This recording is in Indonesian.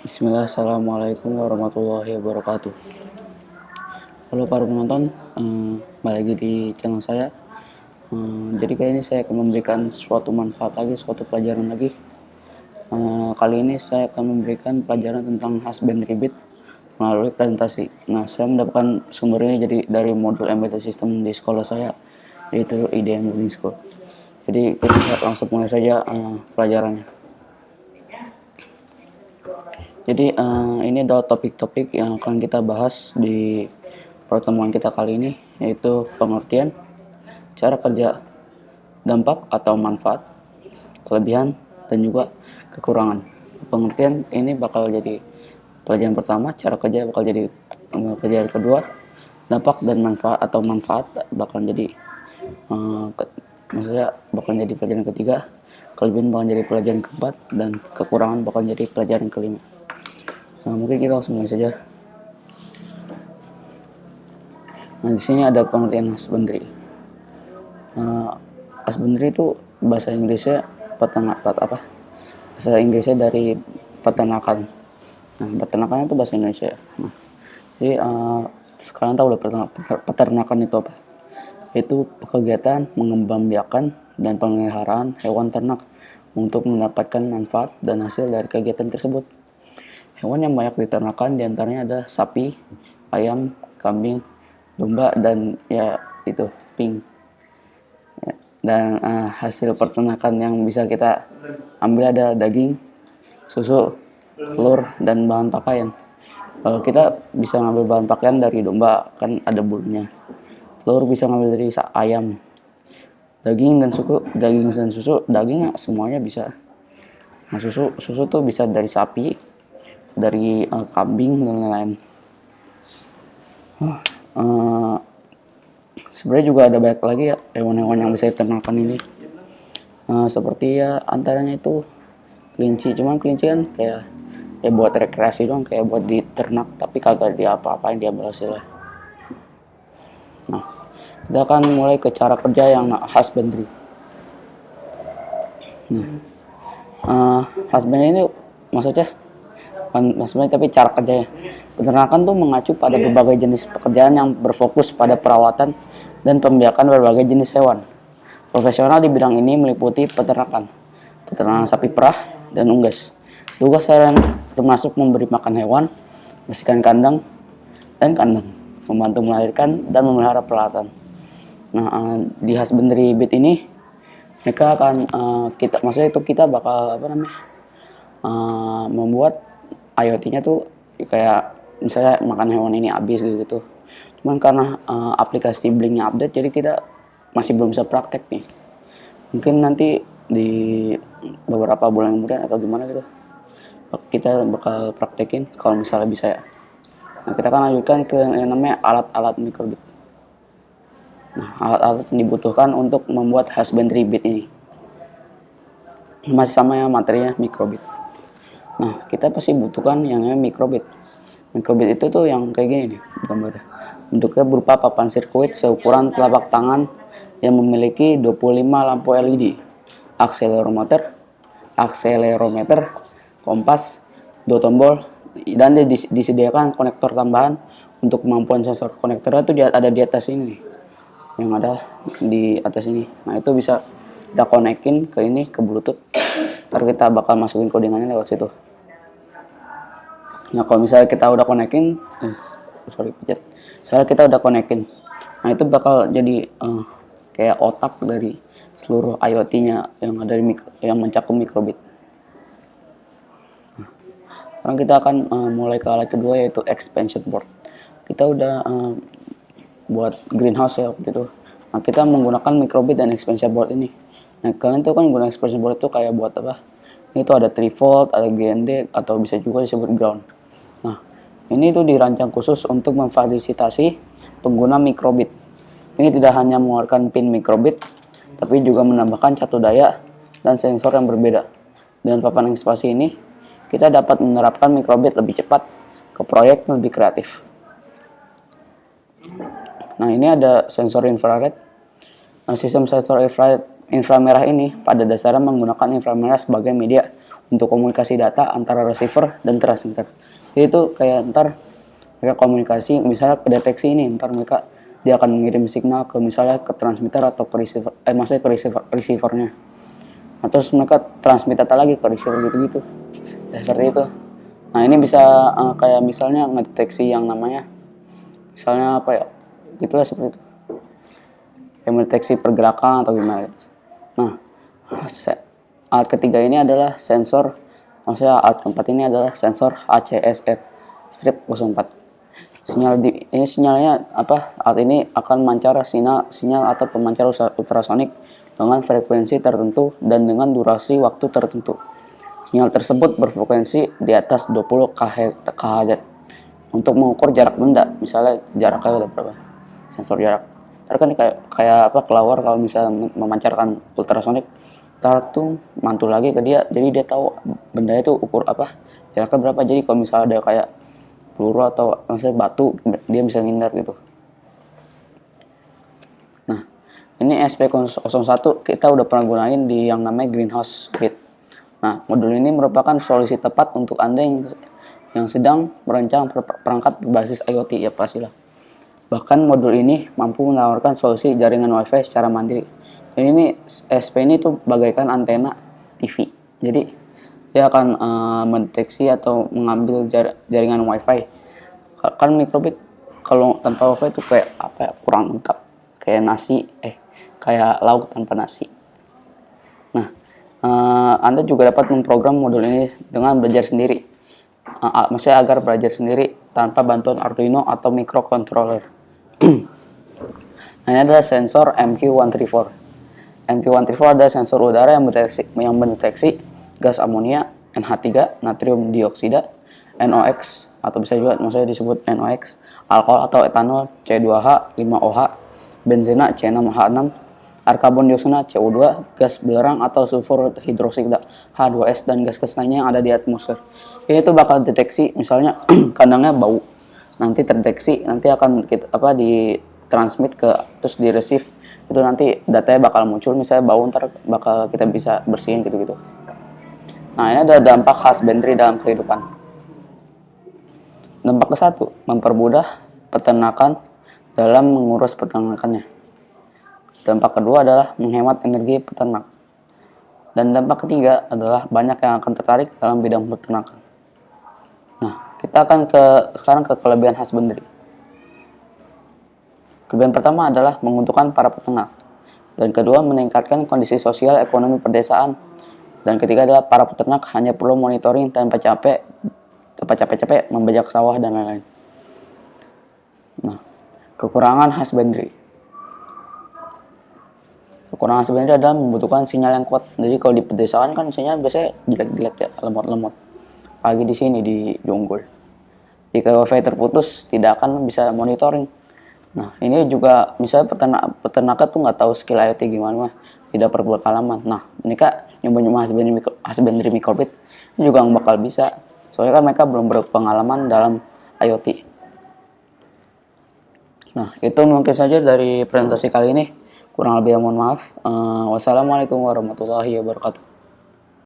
Bismillah, assalamualaikum warahmatullahi wabarakatuh. Halo para penonton, balik lagi di channel saya. Jadi kali ini saya akan memberikan suatu manfaat lagi, suatu pelajaran lagi. Kali ini saya akan memberikan pelajaran tentang husbandry bit melalui presentasi. Nah, saya mendapatkan sumber ini jadi dari modul embedded system di sekolah saya, yaitu IDN Boarding School. Jadi kita langsung mulai saja pelajarannya. Jadi ini adalah topik-topik yang akan kita bahas di pertemuan kita kali ini, yaitu pengertian, cara kerja, dampak atau manfaat, kelebihan, dan juga kekurangan. Pengertian ini bakal jadi pelajaran pertama, cara kerja bakal jadi pelajaran kedua, dampak dan manfaat atau manfaat bakal jadi maksudnya bakal jadi pelajaran ketiga, kelebihan bakal jadi pelajaran keempat, dan kekurangan bakal jadi pelajaran kelima. Nah, mungkin kita langsung mulai saja. Nah, di sini ada pengertian husbandry. Husbandry itu bahasa Inggrisnya bahasa Inggrisnya dari peternakan. Nah, peternakan itu bahasa Indonesia. Nah, jadi kalian tahu lah peternakan itu apa? Itu kegiatan mengembangbiakan dan pemeliharaan hewan ternak untuk mendapatkan manfaat dan hasil dari kegiatan tersebut. Hewan yang banyak diternakan diantaranya ada sapi, ayam, kambing, domba, dan ya itu pink. Ya, dan hasil peternakan yang bisa kita ambil ada daging, susu, telur, dan bahan pakaian. Kita bisa ngambil bahan pakaian dari domba, kan ada bulunya. Telur bisa ngambil dari ayam. Daging dan susu, daging semuanya bisa. Nah, susu tuh bisa dari sapi, dari kambing, dan lain-lain. Sebenarnya juga ada banyak lagi ya hewan-hewan yang bisa diternakan ini. Seperti ya antaranya itu kelinci. Cuman kelinci kan kayak buat rekreasi doang, kayak buat diternak, tapi kagak dia apa-apain dia berhasil. Nah, kita akan mulai ke cara kerja yang husbandry. Nah, husbandry ini maksudnya tapi cara kerjanya. Peternakan tuh mengacu pada berbagai jenis pekerjaan yang berfokus pada perawatan dan pembiakan berbagai jenis hewan. Profesional di bidang ini meliputi peternakan sapi perah dan unggas. Tugas seharian termasuk memberi makan hewan, membersihkan kandang, membantu melahirkan dan memelihara peralatan. Nah, di husbandry bit ini mereka akan kita bakal membuat IoT-nya tuh kayak misalnya makan hewan ini habis gitu. Cuman karena aplikasi Blink-nya update, jadi kita masih belum bisa praktek nih. Mungkin nanti di beberapa bulan kemudian atau gimana gitu, kita bakal praktekin kalau misalnya bisa ya. Nah, kita akan lanjutkan ke yang namanya alat-alat microbit. Nah, alat-alat yang dibutuhkan untuk membuat husbandry bit ini masih sama ya, materinya microbit. Nah, kita pasti butuhkan yang namanya microbit. Microbit itu tuh yang kayak gini nih gambarnya. Bentuknya berupa papan sirkuit seukuran telapak tangan yang memiliki 25 lampu LED, akselerometer, kompas, 2 tombol, dan disediakan konektor tambahan untuk kemampuan sensor. Konektornya tuh ada di atas ini nih, yang ada di atas ini. Nah, itu bisa kita konekin ke ini, ke Bluetooth. Ntar kita bakal masukin codingannya lewat situ. Nah, kalau misalnya kita udah konekin, nah itu bakal jadi kayak otak dari seluruh IoT-nya yang ada yang mencakup microbit. Nah, sekarang kita akan mulai ke alat kedua, yaitu expansion board. Kita udah buat greenhouse ya waktu itu. Nah, kita menggunakan microbit dan expansion board ini. Nah, kalian tuh kan menggunakan expansion board itu kayak buat apa? Itu ada 3 volt, ada GND, atau bisa juga disebut ground. Nah, ini tuh dirancang khusus untuk memfasilitasi pengguna microbit. Ini tidak hanya mengeluarkan pin microbit, tapi juga menambahkan catu daya dan sensor yang berbeda. Dengan papan ekspansi ini, kita dapat menerapkan microbit lebih cepat ke proyek yang lebih kreatif. Nah, ini ada sensor infrared. Nah, sistem sensor inframerah ini pada dasarnya menggunakan inframerah sebagai media untuk komunikasi data antara receiver dan transmitter. Jadi itu kayak ntar mereka komunikasi, misalnya kedeteksi ini, ntar dia akan mengirim signal ke misalnya ke transmitter atau ke receiver, maksudnya ke receivernya. Nah, terus mereka transmit data lagi ke receiver gitu-gitu. Ya, seperti itu. Nah, ini bisa kayak misalnya ngedeteksi yang namanya, misalnya apa ya, gitulah seperti itu. Kayak mendeteksi pergerakan atau gimana gitu. Nah, alat ketiga ini adalah sensor, maksudnya alat keempat ini adalah sensor ACSR strip 04. Ini sinyalnya apa? Alat ini akan memancar sinyal atau pemancar ultrasonik dengan frekuensi tertentu dan dengan durasi waktu tertentu. Sinyal tersebut berfrekuensi di atas 20 kHz untuk mengukur jarak benda, misalnya jaraknya berapa? Sensor jarak. Karena kan kayak apa kelawar kalau misalnya memancarkan ultrasonik, tar tuh mantul lagi ke dia, jadi dia tahu benda itu ukur apa, jaraknya berapa. Jadi kalau misalnya ada kayak peluru atau misalnya batu, dia bisa ngindar gitu. Nah, ini SP01 kita udah pernah gunain di yang namanya greenhouse kit. Nah, modul ini merupakan solusi tepat untuk Anda yang sedang merancang perangkat berbasis IoT, ya pastilah. Bahkan modul ini mampu menawarkan solusi jaringan WiFi secara mandiri. Jadi ini SP ini tuh bagaikan antena TV. Jadi dia akan mendeteksi atau mengambil jaringan WiFi. Kan mikrobit kalau tanpa WiFi itu kayak apa ya, kurang lengkap. Kayak kayak lauk tanpa nasi. Nah, Anda juga dapat memprogram modul ini dengan belajar sendiri. Maksudnya agar belajar sendiri tanpa bantuan Arduino atau microcontroller. Nah, ini adalah sensor MQ134. MQ134 adalah sensor udara yang mendeteksi gas amonia, NH3, natrium dioksida, NOx, atau bisa juga maksudnya disebut NOx, alkohol atau etanol, C2H, 5OH, benzena, C6H6, air karbon dioksida, CO2, gas belerang atau sulfur hidroksida, H2S, dan gas-gas lainnya yang ada di atmosfer. Ini tuh bakal deteksi, misalnya kandangnya bau, nanti terdeteksi, nanti akan ditransmit terus di receive, itu nanti datanya bakal muncul, misalnya bau ntar bakal kita bisa bersihin gitu-gitu. Nah, ini ada dampak husbandry dalam kehidupan. Dampak ke-1, mempermudah peternakan dalam mengurus peternakannya. Dampak kedua adalah menghemat energi peternak. Dan dampak ketiga adalah banyak yang akan tertarik dalam bidang peternakan. Nah, kita akan sekarang ke kelebihan husbandry. Kelebihan pertama adalah menguntungkan para peternak. Dan kedua, meningkatkan kondisi sosial ekonomi pedesaan. Dan ketiga adalah para peternak hanya perlu monitoring tanpa capek-capek membajak sawah dan lain-lain. Nah, kekurangan husbandry. Kekurangan husbandry adalah membutuhkan sinyal yang kuat. Jadi kalau di pedesaan kan sinyal biasanya jelek-jelek ya, lemot-lemot. Apalagi di sini di Jonggol. Jika WiFi terputus, tidak akan bisa monitoring. Nah, ini juga misalnya peternak tuh nggak tahu skill IoT gimana, tidak berpengalaman. Nah, mereka nyoba husbandry microbit ini juga nggak bakal bisa. Soalnya kan mereka belum berpengalaman dalam IoT. Nah, itu mungkin saja dari presentasi kali ini. Kurang lebih mohon maaf. Wassalamualaikum warahmatullahi wabarakatuh.